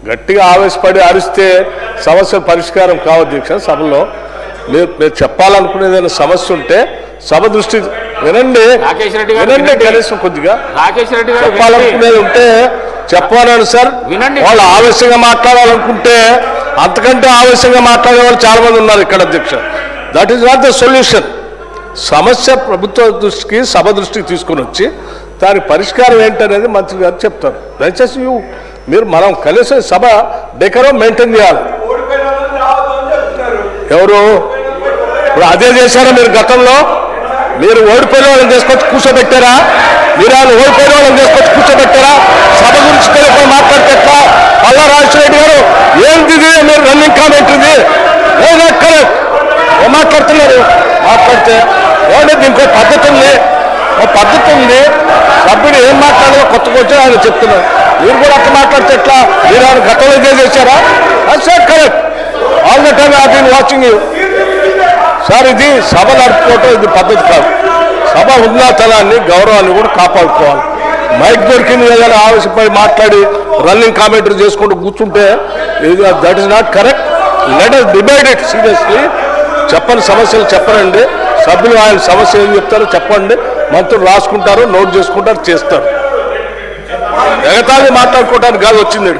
గట్టిగా ఆవేశపడి అరిస్తే సమస్య పరిష్కారం కావు అధ్యక్ష. సభలో మీరు చెప్పాలనుకునేదైనా సమస్య ఉంటే సభ దృష్టి వినండి, కనీసం కొద్దిగా చెప్పాలనుకునేది ఉంటే చెప్పాలని సార్. వాళ్ళు ఆవేశంగా మాట్లాడాలనుకుంటే అంతకంటే ఆవేశంగా మాట్లాడే వాళ్ళు చాలా మంది ఉన్నారు ఇక్కడ అధ్యక్ష. That is not the solution. సమస్య ప్రభుత్వ దృష్టికి సభ దృష్టికి తీసుకుని వచ్చి దాని పరిష్కారం ఏంటనేది మంత్రి గారు చెప్తారు. దయచేసి మీరు మనం కనీసం సభ డెకరం మెయింటైన్ చేయాలి. ఎవరు ఇప్పుడు అదే చేశారా మీరు గతంలో? మీరు ఓడిపోయిన వాళ్ళని తీసుకొచ్చి కూర్చోబెట్టారా? మీరు వాళ్ళు ఓడిపోయిన వాళ్ళని తీసుకొచ్చి కూర్చోబెట్టారా? సభ గురించి తెలియకుండా మాట్లాడితే ఎట్లా? పల్లా రాజశేఖర గారు ఏంటి మీరు రన్నింగ్ కామెంట్ ఇది మాట్లాడుతున్నారు. మాట్లాడితే ఏమంటే దీనికి ఒక పద్ధతి ఉంది, ఒక పద్ధతి ఉంది. సభ్యుడు ఏం మాట్లాడాలో కొత్తగా వచ్చి ఆయన చెప్తున్నారు. మీరు కూడా అట్లా మాట్లాడితే ఎట్లా? మీరు ఆయన గతంలో ఇదే చేశారా? Sir correct, all the time I been watching you sir. ఇది సభ నడుపుకోవటం ఇది పద్ధతి కాదు. సభ ఉన్నతనాన్ని గౌరవాన్ని కూడా కాపాడుకోవాలి. మైక్ దొరికింది ఏదైనా ఆవేశపడి మాట్లాడి రన్నింగ్ కామెంటరీ చేసుకుంటూ కూర్చుంటే that is not correct. Let us debate it seriously. చెప్పని సమస్యలు చెప్పరండి. సభ్యులు ఆయన సమస్య ఏం చెప్తారో చెప్పండి. మంత్రులు రాసుకుంటారు, నోట్ చేసుకుంటారు, చేస్తారు. ఎగతాళి మాట్లాడుకోవడానికి కాదు వచ్చింది.